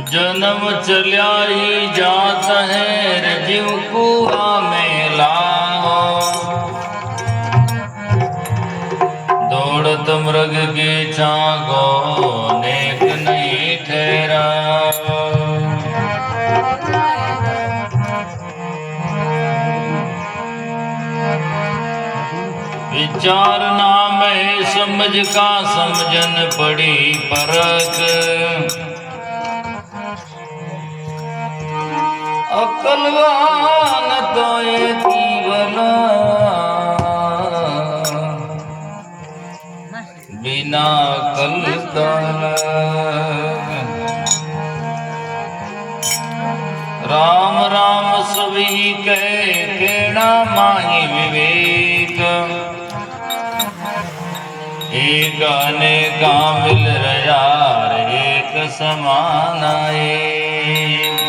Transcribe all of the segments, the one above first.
जन्म चल्या ही जात है जीव कुआ में लाओ, दौड़त मृग के चागो नेक नहीं ठहरा। विचार नाम है समझ का समझन पड़ी परख, अकलवान तो केवल बिना कल राम राम सभी कह केड़ा माही विवेक, एक अनेका मिल रहा एक समान एक।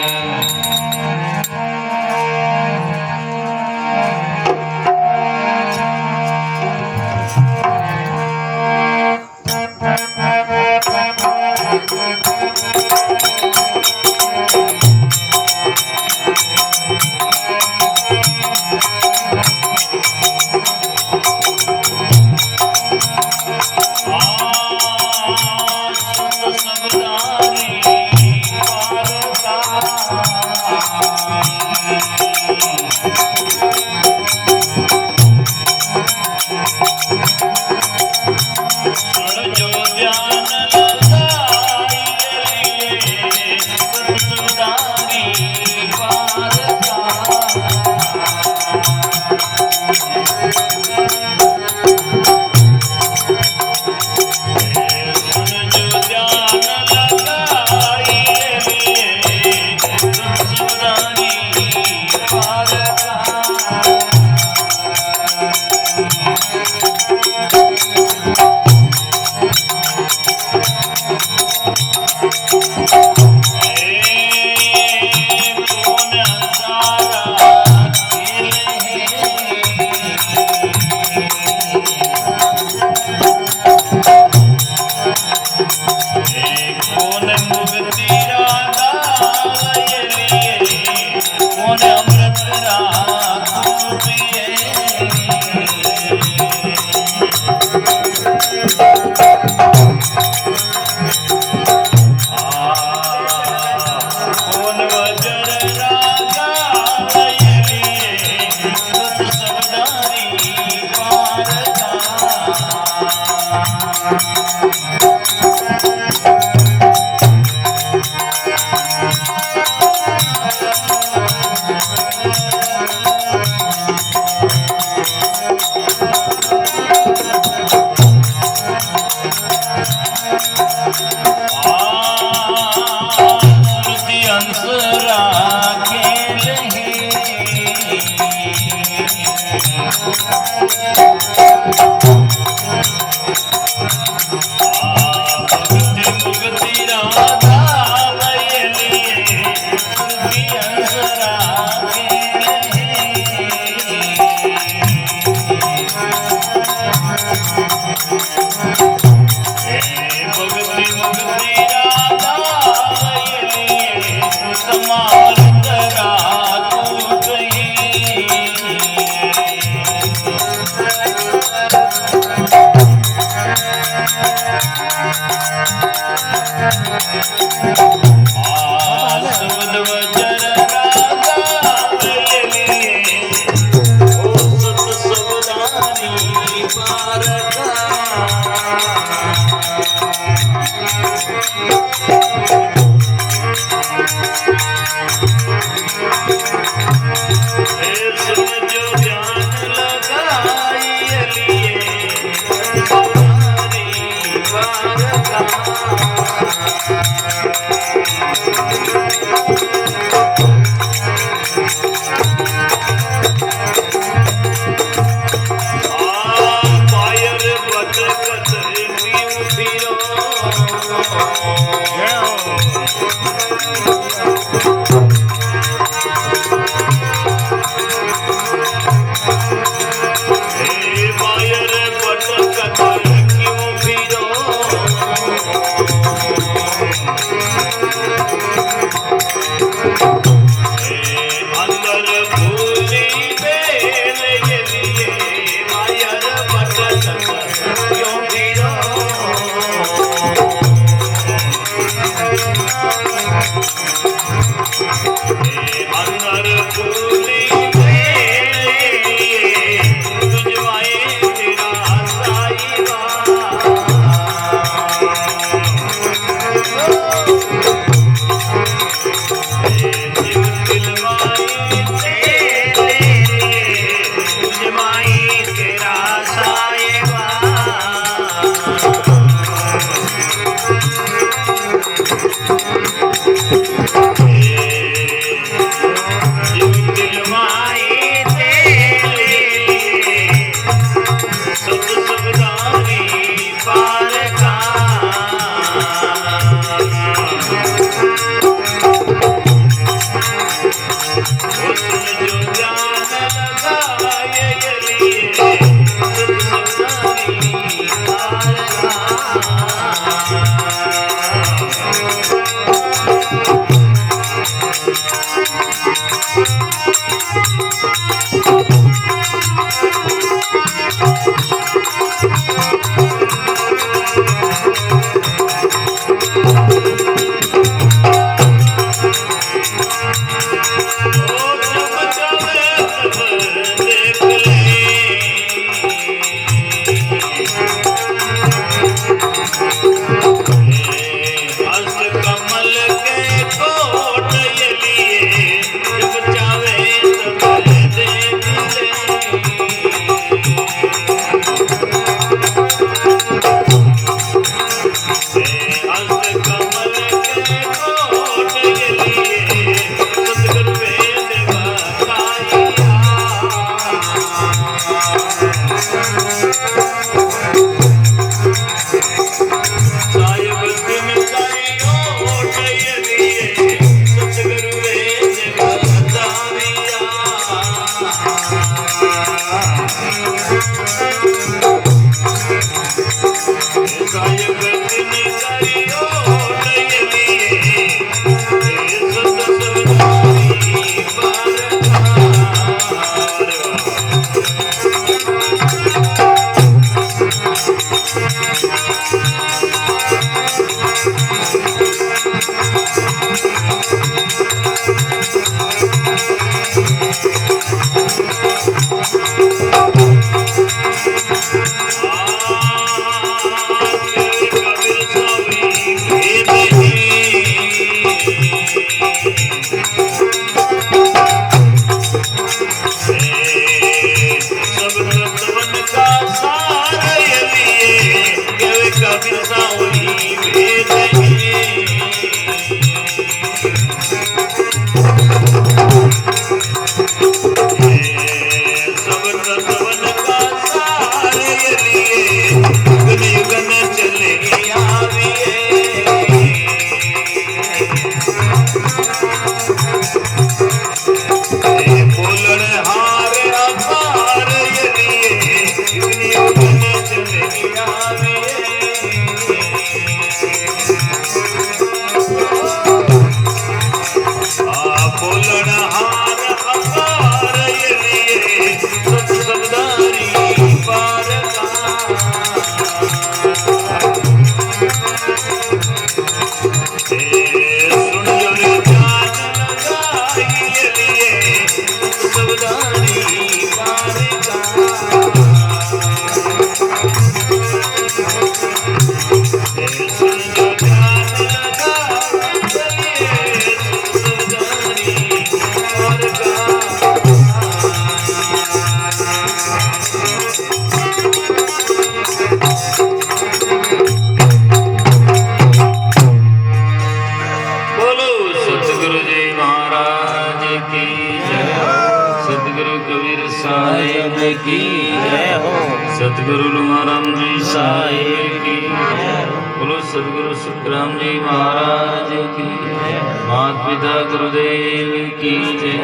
की जय हो। सतगुरु लुमाराम जी साहिब की जय। बोलो सतगुरु सुखराम जी महाराज की जय। माता पिता गुरुदेव की जय।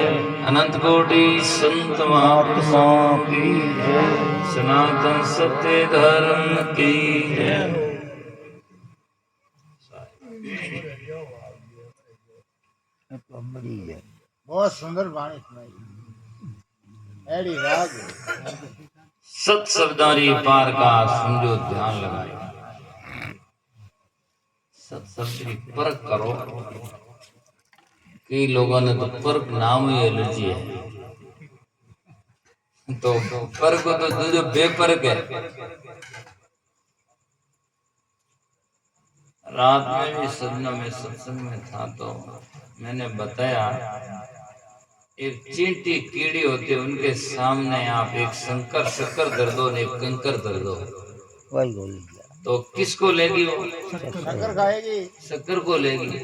अनंत कोटि संत महात्माओं की जय। सनातन सत्य धर्म की जय। बहुत सुंदर वाणी सुनाई। एड़ी राग सत शब्दारी पार का समझो ध्यान लगाए। सत शब्द की परख करो। कई लोगों ने तो परख नाम ही एलर्जी है, तो परख को तो जो बेपरख है। रात में भी सदना में सत्संग में था तो मैंने बताया एक चींटी कीड़ी होती है, उनके सामने आप एक शक्कर धर दो एक कंकर धर दो तो किसको लेगी वो? शक्कर खाएगी, शक्कर को लेगी।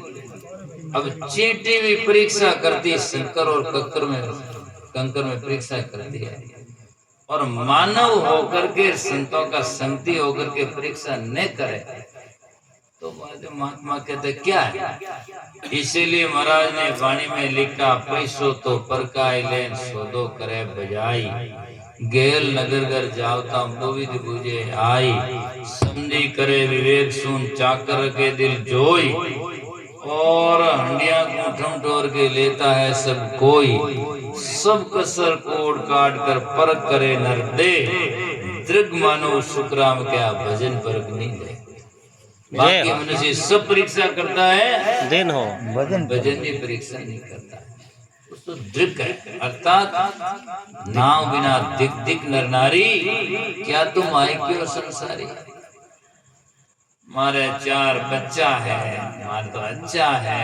अब चींटी भी परीक्षा करती है, शक्कर और कंकर में परीक्षा करती है। और मानव होकर के संतों का संगति होकर के परीक्षा न करे तो महात्मा कहते क्या है। इसीलिए महाराज ने वाणी में लिखा, पैसो तो परकाय लेन सोदो करे बजाई। गेल नगर घर जावता विध बुझे आई। समझी करे विवेक सुन चाकर के दिल जोई। और हंडिया को ठोर के लेता है सब कोई। सब कसर कोड काट कर परख करे नर दे। दृग मानो सुखराम क्या भजन परख नहीं दे। बाकी मनुष्य सब परीक्षा करता है, दिन हो भजन की परीक्षा नहीं करता है। तो दृग है, अर्थात नाम बिना दिक दिक नर नारी। क्या तुम आए क्यों संसारी। मारे 4 बच्चा है, मारे तो अच्छा है।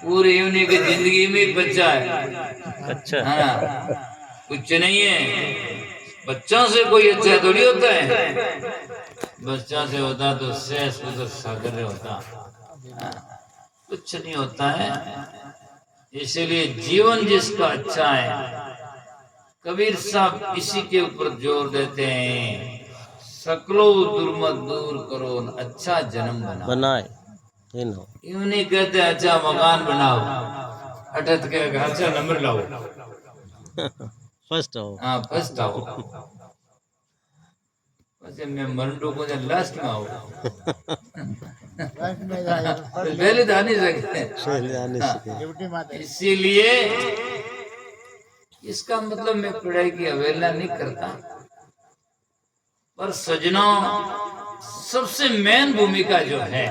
पूरी यूनी की जिंदगी में बच्चा है, अच्छा हाँ, कुछ नहीं है। बच्चों से कोई अच्छा थोड़ी होता है। बच्चा से होता तो शेष को सागर होता, कुछ नहीं होता है। इसीलिए जीवन जिसका अच्छा है कबीर साहब इसी के ऊपर जोर देते हैं, सकलो दुर्मत दूर करो, अच्छा जन्म बनाए इन हो। यूं नहीं कहते अच्छा मकान बनाओ, अटक के अच्छा नंबर लाओ, फर्स्ट हो। हाँ फर्स्ट आओ, वैसे मैं मरडू को लास्ट में आओ, लास्ट में जाए पहले तो आ नहीं सकते। पहले आने से ड्यूटी माते इसीलिए इसका मतलब मैं पढ़ाई की अवहेलना नहीं करता, पर सजनों सबसे मेन भूमिका जो है,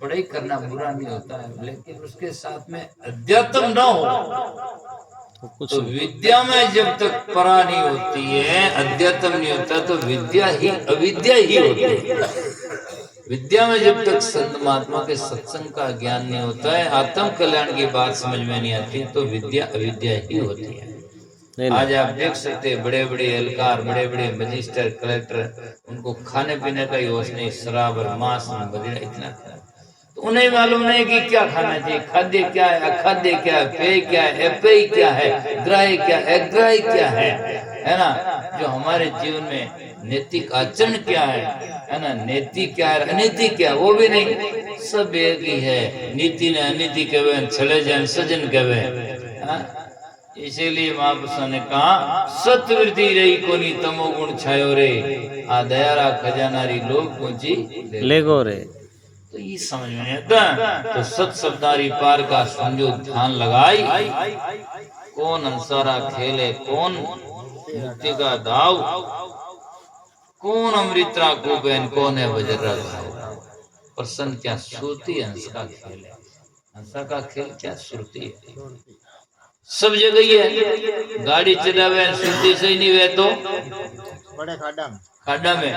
पढ़ाई करना बुरा नहीं होता है, लेकिन उसके साथ में अध्यात्म न हो तो कुछ तो विद्या में जब तक परा नहीं होती है, अध्यात्म नहीं होता, तो विद्या ही अविद्या ही होती है। विद्या में जब तक संत महात्मा के सत्संग का ज्ञान नहीं होता है, आत्म कल्याण की बात समझ में नहीं आती, तो विद्या अविद्या ही होती है। नहीं आज आप देख सकते हैं बड़े बड़े एहलकार, बड़े बड़े मजिस्टर, कलेक्टर, उनको खाने पीने का ही होश नहीं, शराब और मांस वगैरह इतना, तो उन्हें मालूम नहीं कि क्या खाना चाहिए, खाद्य क्या है, अखाद्य क्या है, पेय क्या है, अपेय क्या है, ग्राह्य क्या है, अग्राह्य क्या है ना। जो हमारे जीवन में नैतिक आचरण क्या है ना, नीति क्या है, अनीति क्या है, वो भी नहीं, सब एक ही है। नीति ने अनीति कहे, छले जन सजन कहे। इसीलिए महापुरुषों ने कहा, सत्वृत्ति रही कोनी तमोगुण छायो रे, आ दयारा खजानारी लोग पहुंची लेगो रे। तो ये समझ में नहीं आता। तो सत शब्दारी पार का समझो, ध्यान लगाई, कौन अंसारा खेले, कौन मुक्ति का दाव, कौन अमृतरा को बहन, कौन है वज्रा घाव। प्रसन्न क्या श्रुति हंस का खेल है, हंसा का खेल क्या श्रुति है, सब जगह ही है। गाड़ी चलावे श्रुति से ही नहीं वे तो बड़े खाडा में,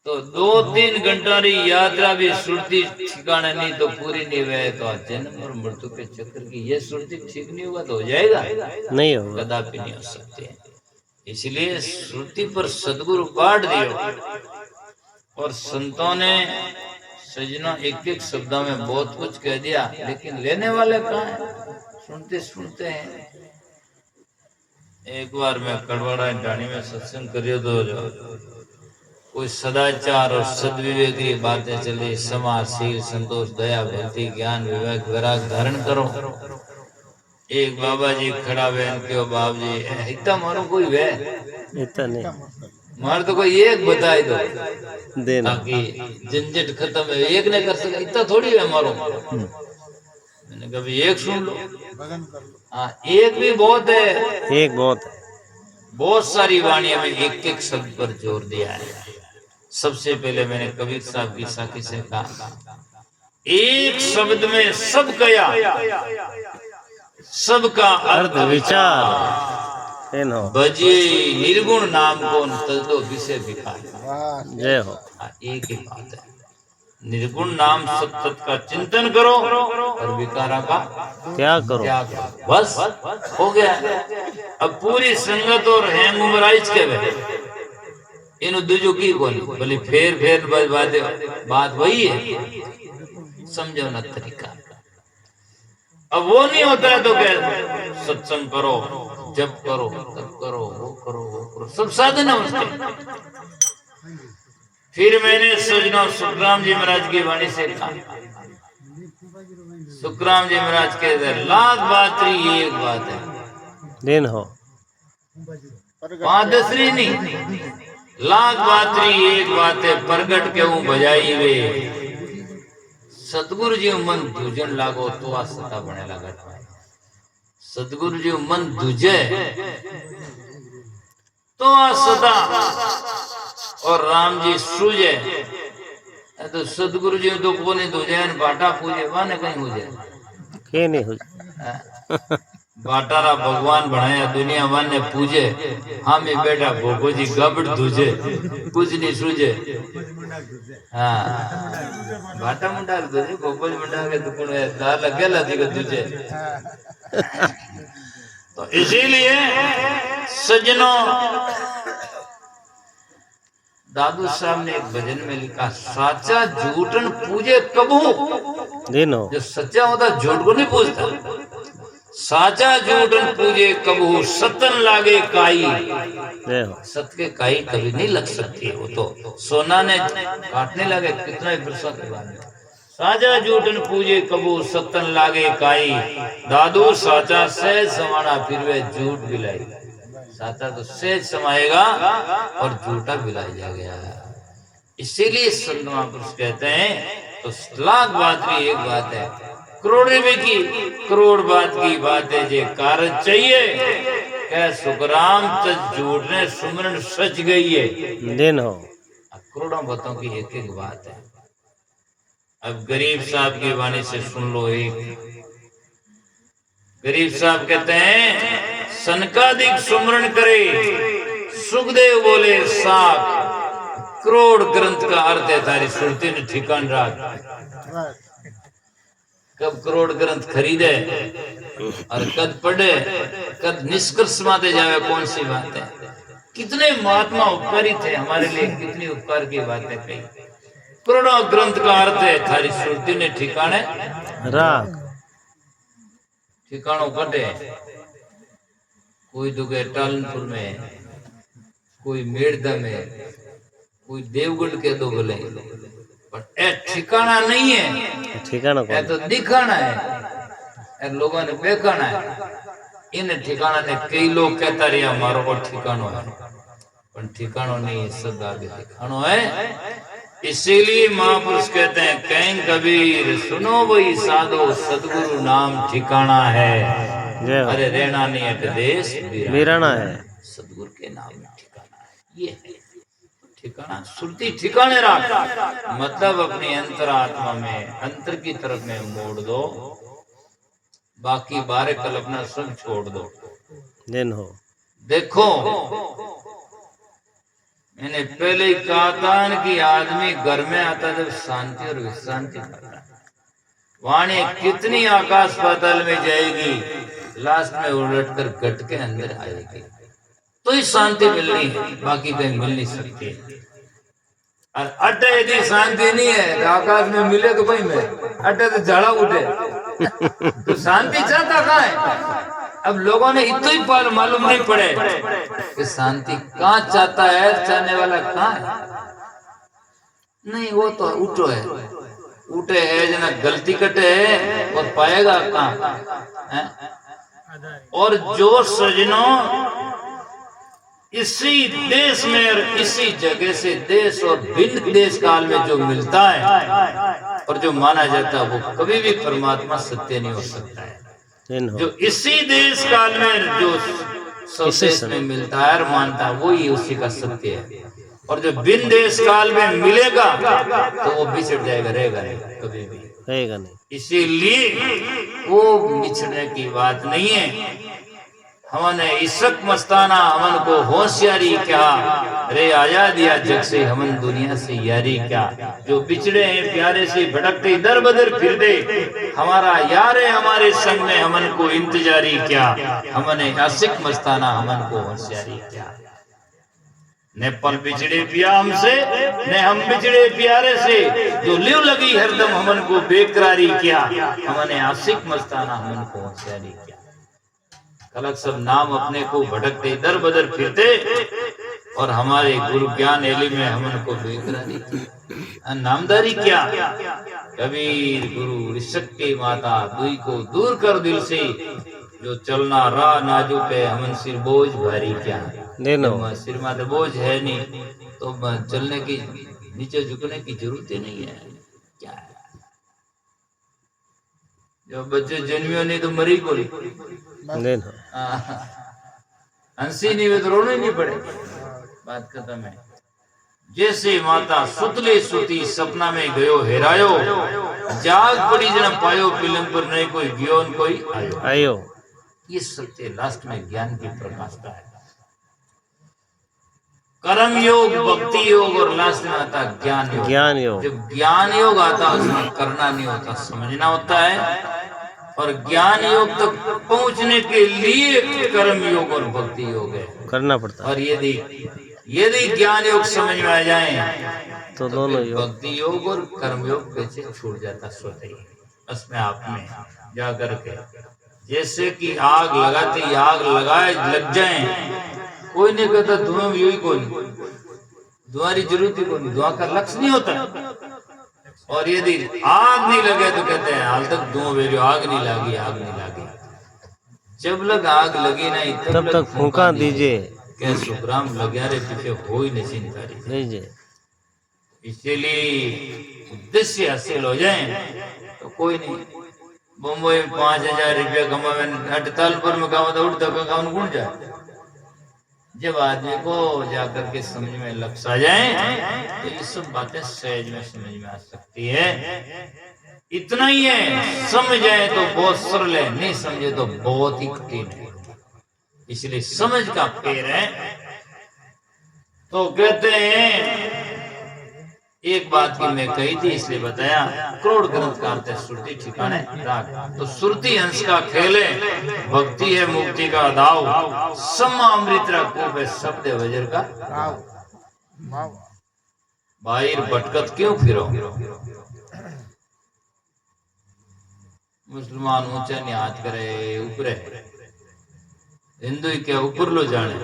तो 2-3 घंटा री यात्रा भी श्रुति ठिकाने नहीं तो पूरी नहीं हुए, तो जन्म और मृत्यु के चक्र की ये श्रुति ठीक नहीं होगा तो हो जाएगा, नहीं होगा, कदापि नहीं हो सकते हैं। इसलिए श्रुति पर सदगुरु बांट दियो। और संतों ने सजना एक एक शब्दों में बहुत कुछ कह दिया, लेकिन लेने वाले कहाँ हैं, सुनते सुनते हैं। एक बार मैं कड़वाड़ा ढाणी में सत्संग करियो तो कोई सदाचार और सद्विवेक की बातें चली, समाशील, संतोष, दया, भक्ति, ज्ञान, विवेक, वैराग धारण करो। एक बाबा जी खड़ा वे, क्यों बाबा जी इतना मारो, कोई वे इतना नहीं मार तो कोई एक बताए दो देना, ताकि झंझट खत्म है, एक नहीं कर सका, इतना थोड़ी है मारो। मैंने कभी एक सुन लो, हाँ एक भी बहुत है, एक बहुत है। बहुत सारी वाणियों में एक एक शब्द पर जोर दिया है। सबसे पहले मैंने कबीर साहब की साखी से कहा, एक शब्द में सब गया, सबका अर्थ विचार भजे निर्गुण नाम को तजदो विषय विकार। जय हो। एक ही बात है, निर्गुण नाम सत्य का चिंतन करो और विकारा का त्याग करो, बस हो गया। अब पूरी संगत और हैंग उमराइज के वे इन दूजों की बोली बोली फेर बात वही है, समझो ना तरीका। अब वो नहीं होता है तो क्या, सत्संग करो, जप करो, तप करो, वो करो, वो करो, सब साधन है उसके। फिर मैंने सजना सुखराम जी महाराज की वाणी से कहा, सुखराम जी महाराज के लाख बात रही एक बात है, दिन हो 5-10 नहीं, लाख बात रही एक बात है, प्रगट के हूँ बजाई वे, सतगुरु जी मन दूजन लागो तो आ सता बने लगा। सतगुरु जी मन दूजे तो आ सता, और राम जी सूझे तो सतगुरु जी तो को नहीं दूजे, बाटा पूजे वाने कहीं हो जाए के नहीं हो। बाटारा भगवान बनाया, दुनिया वन ने पूजे, हम ही बैठा भोगो जी गबड़ दूजे, कुछ नहीं सूझे। हाँ बाटा मुंडा दूजे, भोगो जी मुंडा के दुकुन दाल लगे लाती को दूजे। तो इसीलिए सजनों, दादू साहब ने एक भजन में लिखा, साचा झूठन पूजे कबू। दिन हो। जो सच्चा होता झूठ को नहीं पूछता, साचा झूठन पूजे कबहू सतन लागे काई। जय हो। सत के काई कभी नहीं लग सकती है, वो तो सोना ने काटने लगे कितना ही वर्षों के बाद। साचा झूठन पूजे कबू सतन लागे काई, दादू साचा सहज समाना फिर वे झूठ बिलाई। साचा तो सहज समाएगा और झूठा बिलाई जाएगा। इसीलिए संत महापुरुष कहते हैं तो लाख बात की एक बात है, करोड़ रुपए की करोड़ बात की बात है, जे कारण चाहिए क्या सुखराम तज झूठ ने सुमरन सच गई है। दिन हो। करोड़ों बातों की एक एक बात है। अब गरीब साहब की वाणी से सुन लो। एक गरीब साहब कहते हैं सनकादिक सुमरण करे, सुखदेव बोले साख, करोड़ ग्रंथ का अर्थ है तारी सुरती ने ठिकान राख। कब करोड़ ग्रंथ खरीदे और कद पढ़े, कद निष्कर्ष माते जावे, कौन सी बात है। कितने महात्मा उपकारी थे हमारे लिए, कितनी उपकार की बातें कही। करोड़ों ग्रंथ का अर्थ है थारी सुरती ने ठिकाने राख। ठिकानों कटे, कोई दुगे टालनपुर में, कोई मेड़दा में, कोई देवगढ़ के दो बोले, पर ए ठिकाना नहीं है। ठिकाना ए तो दिखाना है, ए लोगों ने बेखाना है। इन ठिकाना ने कई लोग कहता रहा मारो को ठिकानो है, पर ठिकानो नहीं है, सब आगे ठिकानो है। इसीलिए महापुरुष कहते हैं कहीं कबीर सुनो वही साधो, सदगुरु नाम ठिकाना है। अरे रहना नहीं है देश वीराना है, सदगुरु के नाम में ठिकाना है। ये है ठिकाना, सुरती ठिकाने रख, मतलब अपनी अंतरात्मा में अंतर की तरफ में मोड़ दो, बाकी बारे कल्पना सब छोड़ दो। दिन हो। देखो मैंने पहले ही कहा था कि आदमी घर में आता जब शांति और विश्रांति करता है, वाणी कितनी आकाश पाताल में जाएगी, लास्ट में उलट कर गट के अंदर आएगी, तो ही शांति मिलनी है, बाकी कहीं मिल नहीं सकती। और अटे यदि शांति नहीं है तो आकाश में मिले तो भाई में अटे तो झाड़ा उठे तो शांति चाहता कहाँ है। अब लोगों ने इतना ही पाल मालूम नहीं पड़े कि शांति कहाँ चाहता है, चाहने वाला कहाँ है। नहीं वो तो उठो है, उठे है जना गलती कटे है और पाएगा कहाँ। और जो सजनों इसी देश में और इसी जगह से देश और भिन्न देश काल में जो मिलता है और जो माना जाता है वो कभी भी परमात्मा सत्य नहीं हो सकता है। जो इसी देश काल में जो सब देश में मिलता है और मानता है वो ही उसी का सत्य है। और जो भिन्न देश काल में मिलेगा तो वो बिछड़ जाएगा, रहेगा नहीं, कभी भी रहेगा नहीं। इसीलिए वो बिछड़ने की बात नहीं है। हमने इसक मस्ताना हमन को होशियारी क्या, रे आया दिया जग से हमन दुनिया से यारी क्या। जो बिछड़े हैं प्यारे से भटकते इधर बदर फिर दे, हमारा यार है हमारे संग में हमन को इंतजारी क्या। हमने आशिक मस्ताना हमन को होशियारी क्या। ने पल बिछड़े पिया हमसे, ने हम बिछड़े प्यारे से, जो लिव लगी हरदम हमन को बेकरारी क्या। हमने आशिक मस्ताना हमन को होशियारी क्या। अलग सब नाम अपने को भटकते इधर बदर फिरते और हमारे गुरु ज्ञान एली में हमन को बेकरारी की नामदारी क्या। कबीर गुरु ऋषभ की माता दुई को दूर कर दिल से, जो चलना राह नाजुक है हमन सिर बोझ भारी क्या। सिर माथे बोझ है नहीं तो चलने की नीचे झुकने की जरूरत ही नहीं है। क्या है जो बच्चे जन्मियों नहीं तो मरी को हंसी नहीं हुई तो रोने ही नहीं पड़े, बात खत्म है। जैसे माता सुतले सुती सपना में गयो हेरायो, जाग पड़ी जना पायो फिल्म पर नहीं कोई गयो न कोई आयो। ये सत्य लास्ट में ज्ञान की प्रकाशता है। कर्म योग, भक्ति योग और लास्ट में आता ज्ञान योग। ज्ञान योग जब ज्ञान योग आता है उसमें करना नहीं होता, समझना होता है। और ज्ञान योग तक पहुंचने के लिए कर्म योग और भक्ति योग है, करना पड़ता है। और यदि ज्ञान योग समझ में आ जाए तो दोनों भक्ति योग और कर्म योग पीछे छूट जाता स्वतः ही, उसमें आप में जा करके जैसे कि आग लगाते ही आग लगाए लग जाए, कोई नहीं कहता धुआं भी यही, कोई धुआं की जरूरत ही कोई नहीं, धुआं का लक्ष्य नहीं होता। और यदि आग नहीं लगे तो कहते हैं हाल तक धुआं भेजो, आग नहीं लगी, आग नहीं लगी। जब लग आग लगी नहीं तब तक फूंका दीजिए। क्या सुखराम लगे रे पीछे हो ही नहीं चिंता लीजिए। इसीलिए उद्देश्य हासिल हो जाए तो कोई नहीं। मुंबई में 5,000 रुपया कमावे, हड़तालपुर में कमाओ तो उठ धक्का कौन कौन जाए। जब आदमी को जाकर के समझ में लग आ जाए तो ये सब बातें सहज में समझ में आ सकती है। इतना ही है, समझ जाए तो बहुत सरल है, नहीं समझे तो बहुत ही कठिन है। इसलिए समझ का पेड़ है। तो कहते हैं, एक बात की मैं कही थी इसलिए बताया, करोड़ ग्रंथ का सुरती ठिकाने राग। तो सुरती हंस का खेल है, भक्ति है मुक्ति का दाव, समा अमृत रूप है शब्द वज्र का बाहर भटकत क्यों फिरो। मुसलमान ऊंचा नहीं हाथ करे ऊपरे, हिंदू ही क्या ऊपर लो जाने।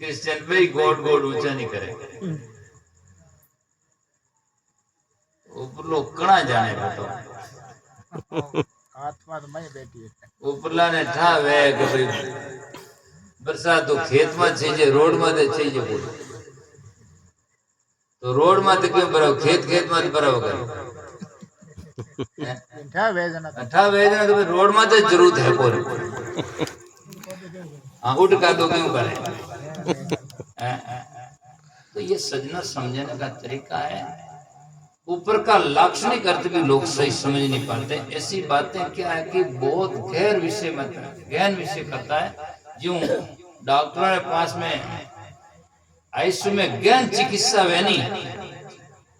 क्रिश्चियन भाई गोड गोड ऊंचा नहीं करे, ऊपर लोग कणा जाने बेटो। आत्मा तो मैं बैठी है। ऊपरला ने ठा वे કે ભાઈ વરસાદ તો ખેતમાં છે જે રોડ માં છે જે બોલ તો રોડ માં તો કેમ ભરાવ, ખેત માં ભરાવ કરે अठा वेदना तो रोड में तो जरूरत है बोल। हाँ उठ का दो क्यों करे। तो ये सजना समझने का तरीका है। ऊपर का लक्ष्य नहीं करते भी लोग सही समझ नहीं पाते। ऐसी बातें क्या है कि बहुत गहन विषय में गहन विषय करता है। जो डॉक्टरों के पास में आईसीयू में गहन चिकित्सा वे नहीं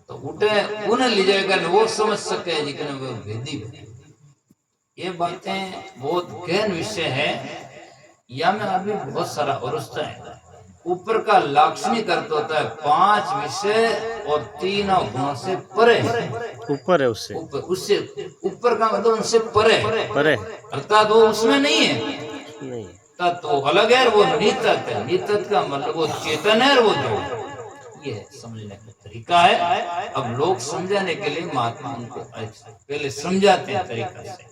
तो उठे उन्हें ले जाएगा न वो समझ सके जितने वो वेदी। ये बातें बहुत गहन विषय है। या में अभी बहुत सारा अरुस्ता है। ऊपर का लक्ष्य नहीं करता होता है 5 विषय और 3 गुणों से परे। ऊपर है उससे उससे ऊपर का मतलब उनसे परे परे अर्थात वो उसमें नहीं है। नहीं तो अलग है, वो नितत है। नितत का मतलब वो चेतन है, वो जो ये समझने का तरीका है। अब लोग समझाने के लिए महात्मा उनको पहले समझाते हैं तरीका से,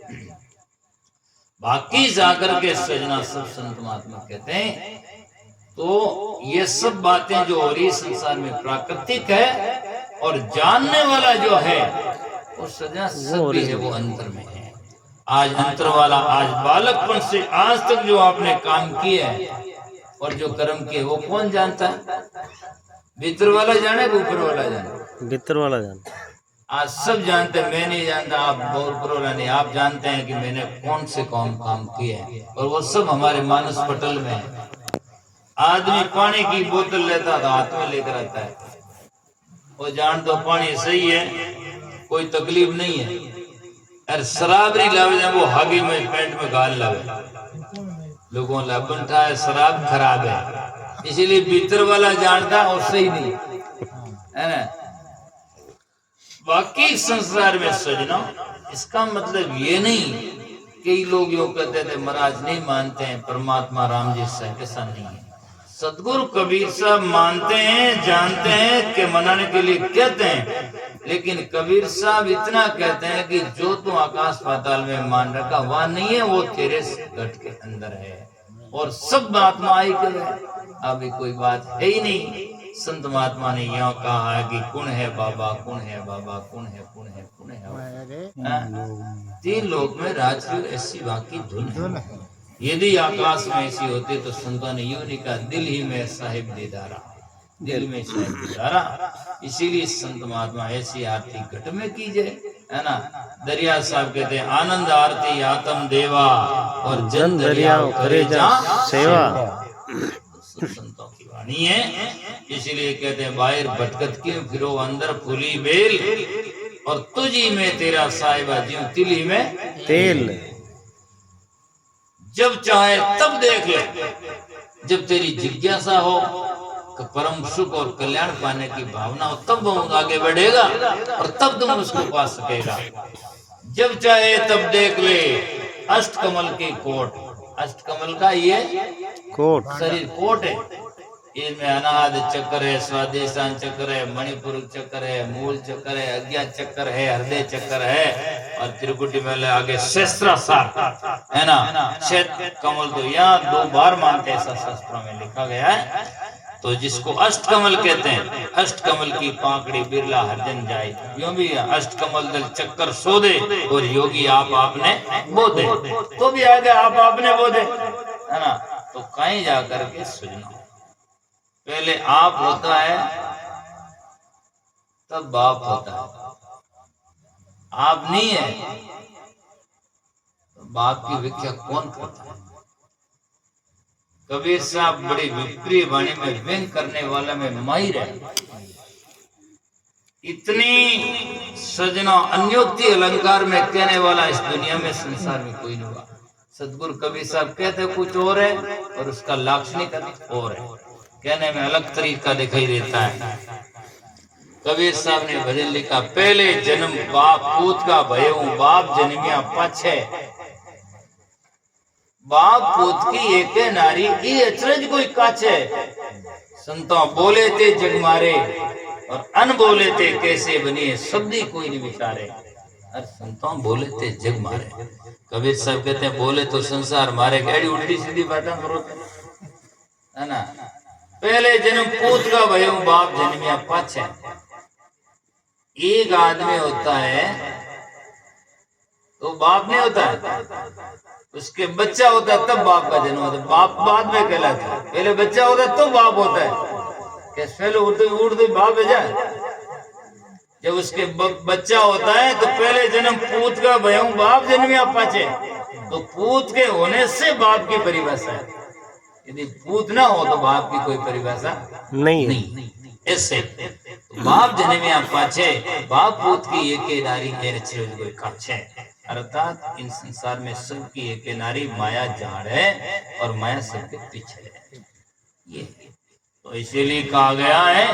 बाकी जाकर के सजना सब संत महात्मा कहते हैं। तो ये सब बातें जो हो रही संसार में प्राकृतिक है और जानने वाला जो है वो सजना सब भी है, वो अंतर में है। आज अंतर वाला, आज बालकपन से आज तक जो आपने काम किए और जो कर्म किए वो कौन जानता है। भीतर वाला जाने, ऊपर वाला जाने। भीतर वाला जाने। आज सब जानते हैं, मैं नहीं जानता, आप ऊपर वाला नहीं। आप जानते हैं कि मैंने कौन से कौन काम किए हैं और वो सब हमारे मानस पटल में है। आदमी पानी की बोतल लेता तो हाथ में लेकर आता है, वो जान तो पानी सही है, कोई तकलीफ नहीं है। अरे शराब नहीं लावे, वो हागी में पेंट में गाल लावे। लोगों ला बनता है शराब खराब है, इसीलिए भीतर वाला जानता और सही नहीं है ना। बाकी संसार में सजना, इसका मतलब ये नहीं कई लोग यो कहते थे महाराज नहीं मानते हैं परमात्मा राम जी से, ऐसा नहीं है। सदगुरु कबीर साहब मानते हैं, जानते हैं कि मनाने के लिए कहते हैं, लेकिन कबीर साहब इतना कहते हैं कि जो तू आकाश पाताल में मान रखा वह नहीं है, वो तेरे घट के अंदर है। और सब महात्मा ही के अभी कोई बात है ही नहीं। संत महात्मा ने यह कहा है कि कौन है बाबा, कौन है बाबा, कौन है, कौन है, कौन है। 3 लोक में राजवीर ऐसी बाकी धुन है। यदि आकाश में ऐसी होती तो संतों ने यूं नहीं कहा दिल ही में साहिब दीदारा, दिल में साहिब दीदारा। इसीलिए संत महात्मा ऐसी आरती घट में कीजिए, है ना। दरिया साहब कहते हैं आनंद आरती आत्म देवा और जन दरिया करे जा सेवा। संतों की वाणी है, इसीलिए कहते हैं बाहर भटकत क्यों फिरो अंदर फूली बेल, और तुझी में तेरा साहिबा ज्यों तिली में तेल। जब चाहे तब देख ले, जब तेरी जिज्ञासा हो परम सुख और कल्याण पाने की भावना हो, तब वो आगे बढ़ेगा और तब तुम उसको पा सकेगा। जब चाहे तब देख ले अष्टकमल की कोट। अष्टकमल का ये कोट शरीर कोट है, इसमें अनाद चक्र है, स्वादिष्टान चक्र है, मणिपुर चक्र है, मूल चक्र है, अज्ञात चक्र है, हृदय चक्र है और त्रिकुटी में आगे सहस्त्रार है ना। श्वेत कमल तो यहाँ 2 बार मानते हैं, ऐसा शास्त्रों में लिखा गया है। तो जिसको अष्टकमल कहते हैं, अष्टकमल की पाकड़ी बिरला हरजन जाए, यूं भी अष्टकमल दल चक्कर सोदे और योगी आप आपने बोधे, तो भी आगे आप आपने बोधे है ना। तो कहीं जाकर के सुझना, पहले आप होता है तब बाप होता है। आप नहीं है तो बाप की व्याख्या कौन करता है। कबीर साहब बड़ी विप्रिय वाणी में व्यंग करने वाला में माहिर है। इतनी सजना अन्योक्ति अलंकार में कहने वाला इस दुनिया में संसार में कोई नहीं हुआ। सदगुरु कबीर साहब कहते कुछ और है और उसका लाक्षणिक और है, कहने में अलग तरीका दिखाई देता है। कबीर साहब ने भजन लिखा, पहले जन्म बाप पूत का भयऊ, बाप जन्मिया पाछे, बाप पूत की एक नारी की अचरज कोई काछे, संतों बोले थे जग मारे और अन बोले थे कैसे बनिए, शब्दी कोई नहीं विचारे। और संतों बोले थे जग मारे। कबीर साहब कहते हैं बोले तो संसार मारे, गैडी उल्टी सीधी बातें करो है ना। पहले जन्म पूत का भयऊ, बाप जन्मिया पाछे। एक आदमी होता है तो बाप नहीं होता है, उसके बच्चा होता है तब बाप का जन्म होता है। बाप बाद में कहलाता है, पहले बच्चा होता है तो बाप होता है। कैसे पहले उर्दू बाप है जाए। जब उसके बच्चा होता है तो पहले जन्म पूत का भयऊ, बाप जन्मिया पाछे। तो पूत के होने से बाप की परिभाषा है, यदि पूत ना हो तो बाप की कोई परिभाषा नहीं। ऐसे बाप जन्मिया पाछे, बाप पूत की एक नारी कोई काछे। अर्थात इन संसार में सबकी एक नारी माया झाड़ है और माया सबके पीछे है। ये तो इसीलिए कहा गया है